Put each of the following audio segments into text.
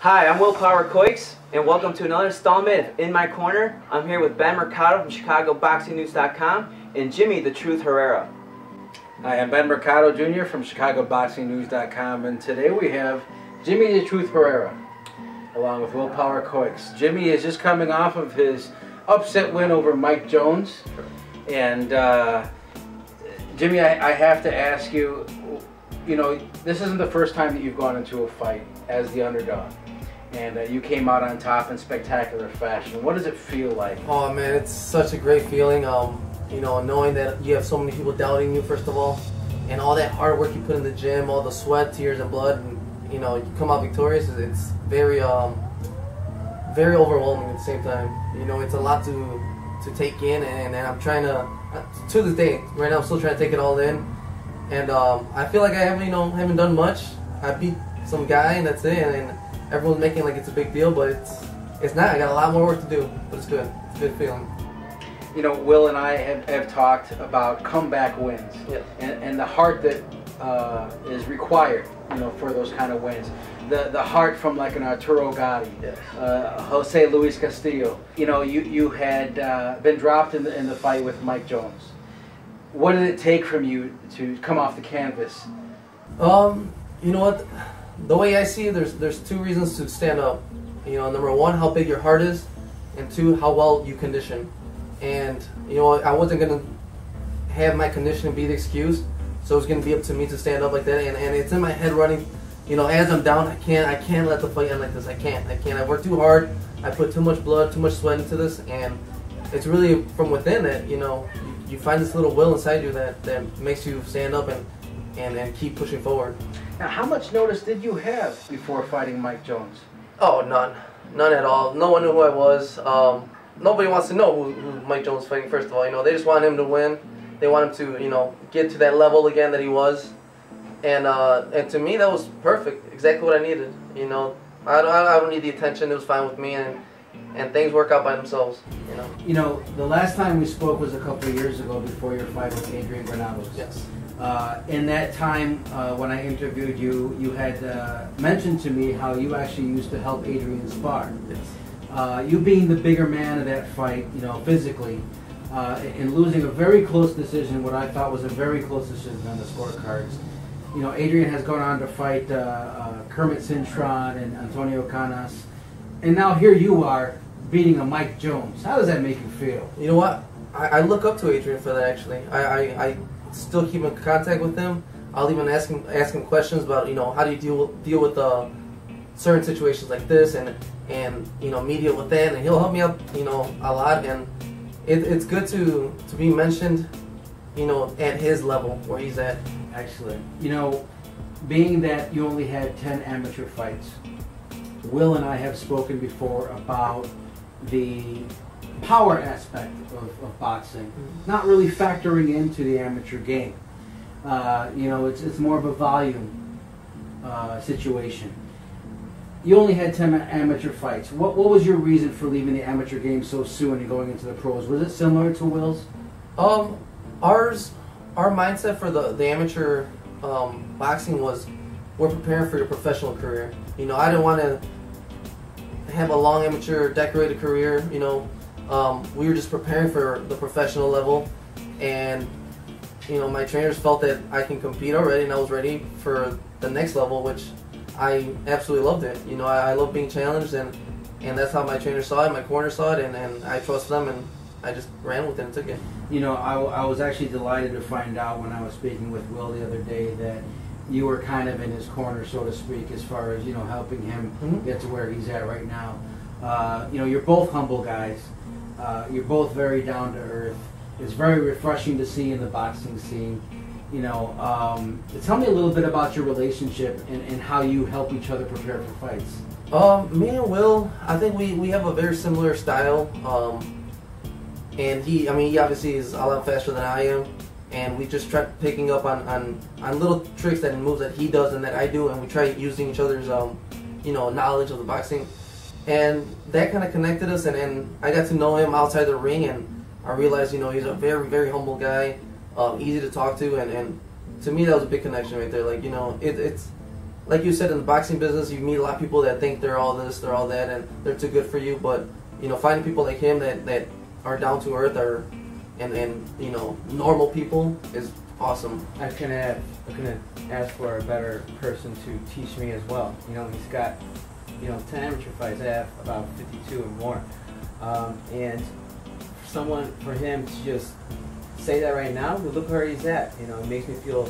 Hi, I'm COix, and welcome to another installment of In My Corner. I'm here with Ben Mercado from ChicagoBoxingNews.com and Jimmy the Truth Herrera. Hi, I'm Ben Mercado Jr. from ChicagoBoxingNews.com, and today we have Jimmy the Truth Herrera along with COix. Jimmy is just coming off of his upset win over Mike Jones, and Jimmy, I have to ask you, this isn't the first time that you've gone into a fight as the underdog. And you came out on top in spectacular fashion. What does it feel like? Oh man, it's such a great feeling. Knowing that you have so many people doubting you, first of all, and all that hard work you put in the gym, all the sweat, tears, and blood, and you come out victorious. It's very, very overwhelming at the same time. It's a lot to take in, and I'm trying to this day, right now, I'm still trying to take it all in. And I feel like I haven't done much. I beat some guy, and that's it. And everyone's making like it's a big deal, but it's not. I got a lot more work to do, but it's good. It's a good feeling. Will and I have talked about comeback wins, yes, and the heart that is required, for those kind of wins. The heart from like an Arturo Gatti, yes, Jose Luis Castillo. You had been dropped in the fight with Mike Jones. What did it take from you to come off the canvas? You know what? The way I see it, there's two reasons to stand up. Number one, how big your heart is, and two, how well you condition. And I wasn't gonna have my conditioning be the excuse, so it's gonna be up to me to stand up like that. And it's in my head running. As I'm down, I can't let the fight end like this. I can't. I worked too hard. I put too much blood, too much sweat into this, and it's really from within that you find this little will inside you that makes you stand up and keep pushing forward. Now, how much notice did you have before fighting Mike Jones? Oh, none at all. No one knew who I was. Nobody wants to know who Mike Jones is fighting. First of all, they just want him to win. They want him to, get to that level again that he was. And to me, that was perfect. Exactly what I needed. I don't need the attention. It was fine with me, and things work out by themselves. The last time we spoke was a couple of years ago before your fight with Adrian Granados. Yes. In that time, when I interviewed you, you had mentioned to me how you actually used to help Adrian spar. Yes. You being the bigger man of that fight, physically, and losing a very close decision, what I thought was a very close decision on the scorecards. Adrian has gone on to fight Kermit Cintron and Antonio Canas, and now here you are beating a Mike Jones. How does that make you feel? You know what? I look up to Adrian for that, actually. I still keep in contact with him. I'll even ask him questions about how do you deal with certain situations like this, and media with that, and he'll help me out a lot. And it's good to be mentioned at his level where he's at. Excellent. Being that you only had 10 amateur fights, Will and I have spoken before about the power aspect of boxing, not really factoring into the amateur game. It's more of a volume situation. You only had 10 amateur fights. What was your reason for leaving the amateur game so soon and going into the pros? Was it similar to Will's? Our mindset for the amateur boxing was, we're preparing for your professional career. I didn't want to have a long amateur decorated career. We were just preparing for the professional level, and my trainers felt that I can compete already, and I was ready for the next level, which I absolutely loved it. I love being challenged, and that's how my trainer saw it, my corner saw it, and I trust them, and I just ran with it and took it. I was actually delighted to find out when I was speaking with Will the other day that you were kind of in his corner, so to speak, as far as helping him get to where he's at right now. You're both humble guys. You're both very down to earth. It's very refreshing to see in the boxing scene. Tell me a little bit about your relationship and how you help each other prepare for fights. Me and Will, I think we have a very similar style. And he obviously is a lot faster than I am, and we just try picking up on little tricks and moves that he does and that I do, and we try using each other's knowledge of the boxing, and that kind of connected us. And I got to know him outside the ring, and I realized he's a very, very humble guy, easy to talk to, and to me that was a big connection right there. Like like you said, in the boxing business, you meet a lot of people that think they're all this, they're all that, and they're too good for you. But you know, finding people like him that are down to earth, and you know, normal people is awesome. I couldn't ask for a better person to teach me as well. You know, he's got, you know, 10 amateur fights. I have about 52 or more. And for him to just say that right now, look where he's at. You know, it makes me feel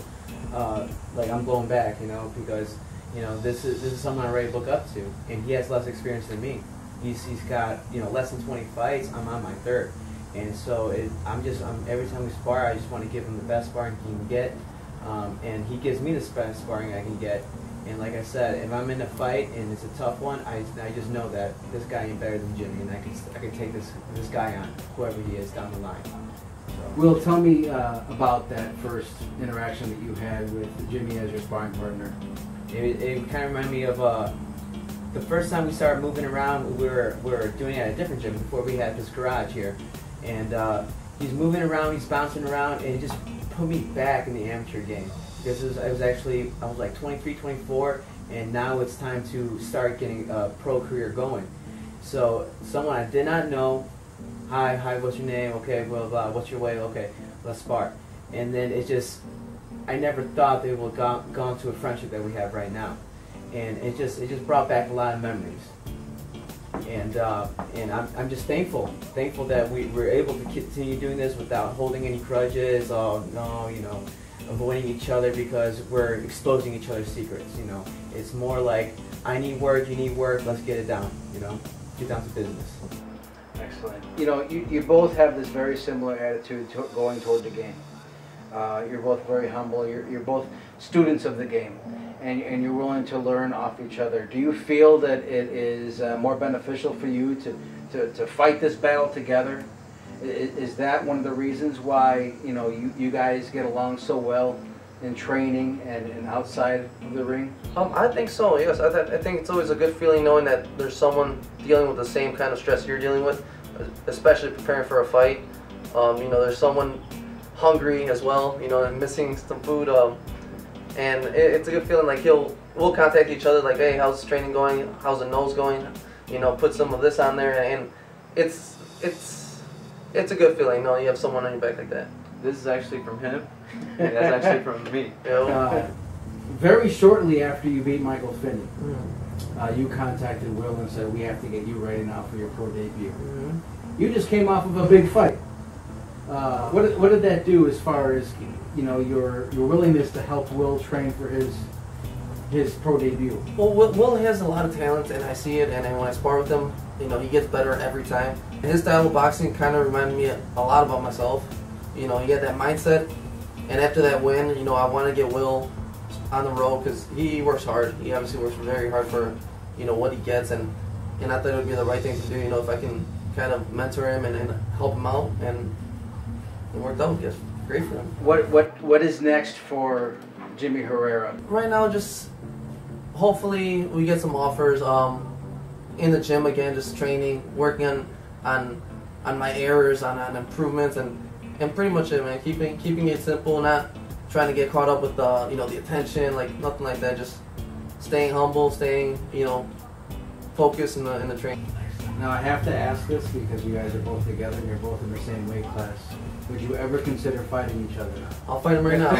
like I'm going back. You know, because you know this is someone I already look up to, and he has less experience than me. He's got, you know, less than 20 fights. I'm on my third, and so I'm every time we spar, I just want to give him the best sparring he can get, and he gives me the best sparring I can get. And like I said, if I'm in a fight and it's a tough one, I just know that this guy ain't better than Jimmy, and I can take this guy on, whoever he is, down the line. So. Will, tell me about that first interaction that you had with Jimmy as your sparring partner. It kind of reminded me of the first time we started moving around. We were doing it at a different gym before we had this garage here, and he's moving around, he's bouncing around, and it just put me back in the amateur game. Because I was like 23, 24, and now it's time to start getting a pro career going. So someone I did not know, hi, what's your name? Okay, blah, blah, what's your weight? Okay, let's spar. And then I never thought they would have gone to a friendship that we have right now. And it just brought back a lot of memories. And I'm just thankful that we were able to continue doing this without holding any grudges, or no, you know, avoiding each other because we're exposing each other's secrets. You know, it's more like, I need work, you need work, let's get it down. You know, get down to business. Excellent. You know, you both have this very similar attitude going toward the game. You're both very humble. You're both students of the game, and you're willing to learn off each other. Do you feel that it is more beneficial for you to fight this battle together? Is that one of the reasons why, you know, you guys get along so well in training and outside of the ring? I think so, yes. I think it's always a good feeling knowing that there's someone dealing with the same kind of stress you're dealing with, especially preparing for a fight. You know, there's someone hungry as well, you know, and missing some food. And it's a good feeling. Like we'll contact each other, like, hey, how's training going? How's the nose going? You know, put some of this on there, and it's a good feeling. You know, you have someone on your back like that. This is actually from him. And that's actually from me. Very shortly after you beat Michael Finney, you contacted Will and said, we have to get you ready now for your pro debut. You just came off of a big fight. What did that do as far as, you know, your willingness to help Will train for his pro debut? Well, Will has a lot of talent, and I see it, and when I spar with him, you know, he gets better every time. And his style of boxing kind of reminded me a lot about myself. You know, he had that mindset, and after that win, you know, I want to get Will on the road because he works hard. He obviously works very hard for, you know, what he gets, and I thought it would be the right thing to do. You know, if I can kind of mentor him and help him out, and it worked out. It's great for him. What is next for Jimmy Herrera? Right now, just hopefully we get some offers. In the gym again, just training, working on my errors, on improvements, and pretty much it, man. Keeping it simple, not trying to get caught up with the, you know, the attention, like nothing like that. Just staying humble, staying, you know, focused in the training. Now I have to ask this because you guys are both together and you're both in the same weight class. Would you ever consider fighting each other? I'll fight him right now.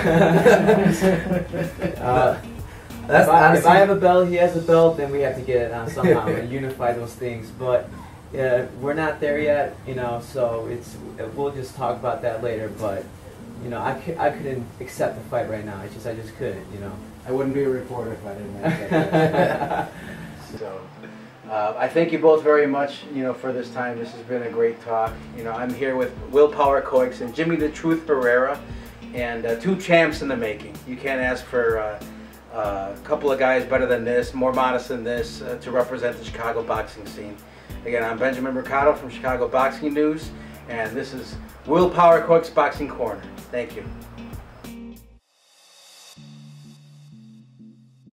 If I have a belt, he has a belt, then we have to get it on somehow and unify those things. But we're not there yet, you know. So we'll just talk about that later. But you know, I couldn't accept the fight right now. I just couldn't, you know. I wouldn't be a reporter if I didn't have that. So, I thank you both very much, you know, for this time. This has been a great talk. You know, I'm here with Willpower COix and Jimmy the Truth Herrera, and two champs in the making. You can't ask for a couple of guys better than this, more modest than this, to represent the Chicago boxing scene. Again, I'm Benjamin Mercado from Chicago Boxing News, and this is Willpower COix Boxing Corner. Thank you.